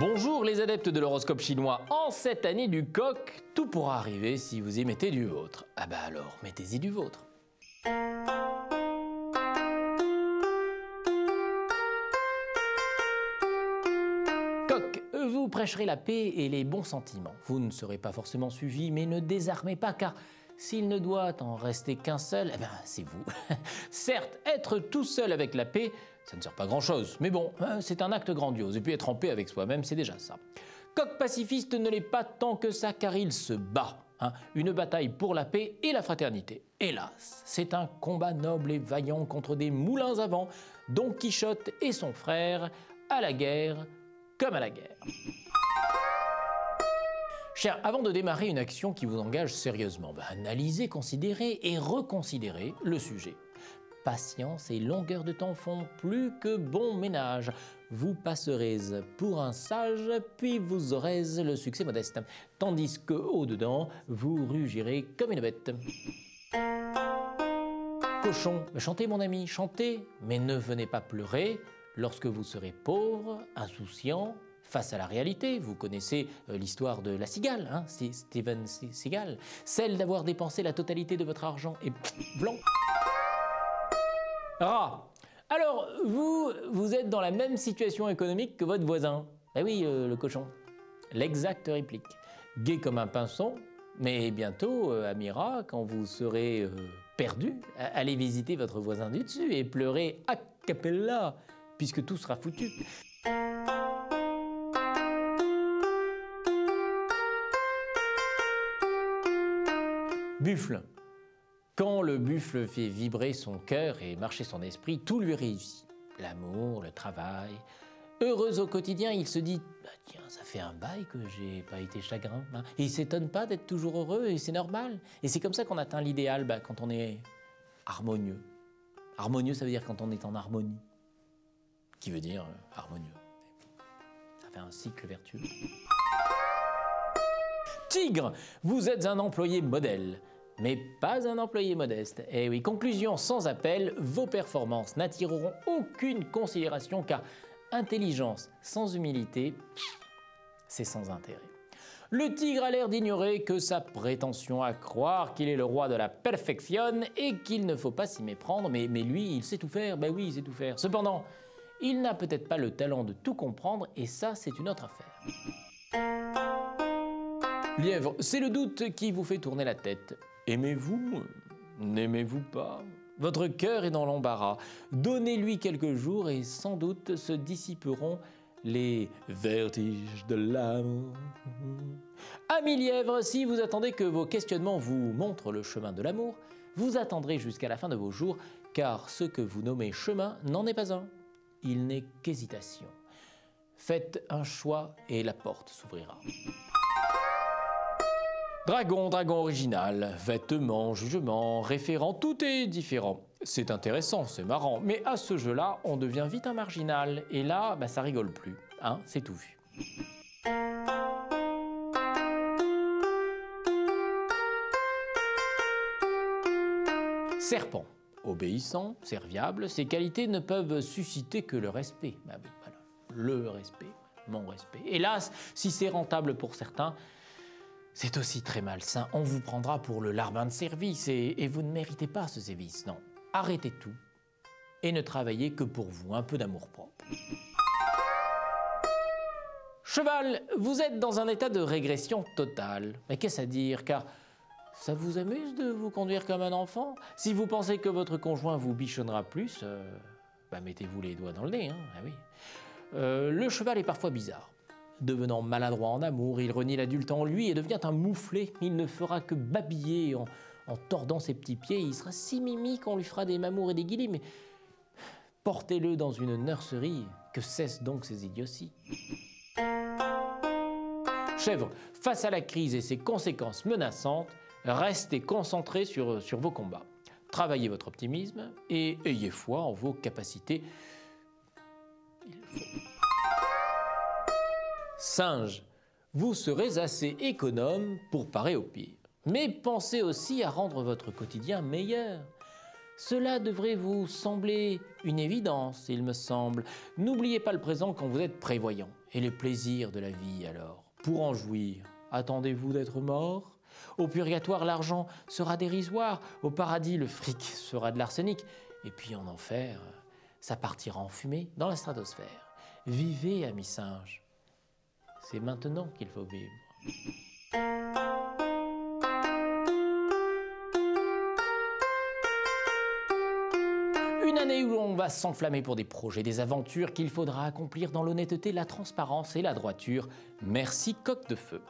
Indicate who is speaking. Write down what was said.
Speaker 1: Bonjour les adeptes de l'horoscope chinois, en cette année du coq, tout pourra arriver si vous y mettez du vôtre. Ah bah alors, mettez-y du vôtre. Coq, vous prêcherez la paix et les bons sentiments. Vous ne serez pas forcément suivi, mais ne désarmez pas car s'il ne doit en rester qu'un seul, eh ben c'est vous. Certes, être tout seul avec la paix, ça ne sert pas grand-chose, mais bon, c'est un acte grandiose. Et puis être en paix avec soi-même, c'est déjà ça. Coq pacifiste ne l'est pas tant que ça car il se bat. Une bataille pour la paix et la fraternité. Hélas, c'est un combat noble et vaillant contre des moulins à vent, Don Quichotte et son frère, à la guerre comme à la guerre. Cher, avant de démarrer une action qui vous engage sérieusement, analysez, considérez et reconsidérez le sujet. Patience et longueur de temps font plus que bon ménage. Vous passerez pour un sage, puis vous aurez le succès modeste. Tandis que au-dedans, vous rugirez comme une bête. Cochon, chantez mon ami, chantez, mais ne venez pas pleurer lorsque vous serez pauvre, insouciant, face à la réalité. Vous connaissez l'histoire de la cigale, c'est Steven Seagal, celle d'avoir dépensé la totalité de votre argent et blanc. Rat. Alors, vous êtes dans la même situation économique que votre voisin. Eh oui, le cochon. L'exacte réplique. Gai comme un pinson, mais bientôt, ami rat, quand vous serez perdu, allez visiter votre voisin du dessus et pleurer a cappella, puisque tout sera foutu. Buffle. Quand le buffle fait vibrer son cœur et marcher son esprit, tout lui réussit. L'amour, le travail. Heureux au quotidien, il se dit « Tiens, ça fait un bail que j'ai pas été chagrin. » Et il s'étonne pas d'être toujours heureux et c'est normal. Et c'est comme ça qu'on atteint l'idéal, quand on est harmonieux. Harmonieux, ça veut dire quand on est en harmonie. Qui veut dire harmonieux. Ça fait un cycle vertueux. Tigre, vous êtes un employé modèle. Mais pas un employé modeste. Eh oui, conclusion sans appel, vos performances n'attireront aucune considération car intelligence sans humilité, c'est sans intérêt. Le tigre a l'air d'ignorer que sa prétention à croire qu'il est le roi de la perfection et qu'il ne faut pas s'y méprendre, mais lui, il sait tout faire, ben oui, il sait tout faire. Cependant, il n'a peut-être pas le talent de tout comprendre et ça, c'est une autre affaire. Lièvre, c'est le doute qui vous fait tourner la tête. Aimez-vous? N'aimez-vous pas? Votre cœur est dans l'embarras. Donnez-lui quelques jours et sans doute se dissiperont les vertiges de l'amour. Amis lièvres, si vous attendez que vos questionnements vous montrent le chemin de l'amour, vous attendrez jusqu'à la fin de vos jours, car ce que vous nommez chemin n'en est pas un. Il n'est qu'hésitation. Faites un choix et la porte s'ouvrira. Dragon, dragon original, vêtements, jugements, référents, tout est différent. C'est intéressant, c'est marrant, mais à ce jeu-là, on devient vite un marginal, et là, ça rigole plus, c'est tout vu. Serpent, obéissant, serviable, ses qualités ne peuvent susciter que le respect. Oui, voilà, le respect, mon respect. Hélas, si c'est rentable pour certains, c'est aussi très malsain, on vous prendra pour le larbin de service et vous ne méritez pas ce sévice, non. Arrêtez tout et ne travaillez que pour vous, un peu d'amour-propre. Cheval, vous êtes dans un état de régression totale. Mais qu'est-ce à dire, car ça vous amuse de vous conduire comme un enfant? Si vous pensez que votre conjoint vous bichonnera plus, mettez-vous les doigts dans le nez, oui. Le cheval est parfois bizarre. Devenant maladroit en amour, il renie l'adulte en lui et devient un mouflé. Il ne fera que babiller en tordant ses petits pieds. Il sera si mimi qu'on lui fera des mamours et des guilis, mais portez-le dans une nurserie, que cessent donc ces idioties. Chèvre, face à la crise et ses conséquences menaçantes, restez concentrés sur vos combats. Travaillez votre optimisme et ayez foi en vos capacités. Il faut. Singe, vous serez assez économe pour parer au pire. Mais pensez aussi à rendre votre quotidien meilleur. Cela devrait vous sembler une évidence, il me semble. N'oubliez pas le présent quand vous êtes prévoyant. Et les plaisirs de la vie alors? Pour en jouir, attendez-vous d'être mort? Au purgatoire, l'argent sera dérisoire. Au paradis, le fric sera de l'arsenic. Et puis en enfer, ça partira en fumée dans la stratosphère. Vivez, amis singes. C'est maintenant qu'il faut vivre. Une année où l'on va s'enflammer pour des projets, des aventures qu'il faudra accomplir dans l'honnêteté, la transparence et la droiture. Merci, coq de feu.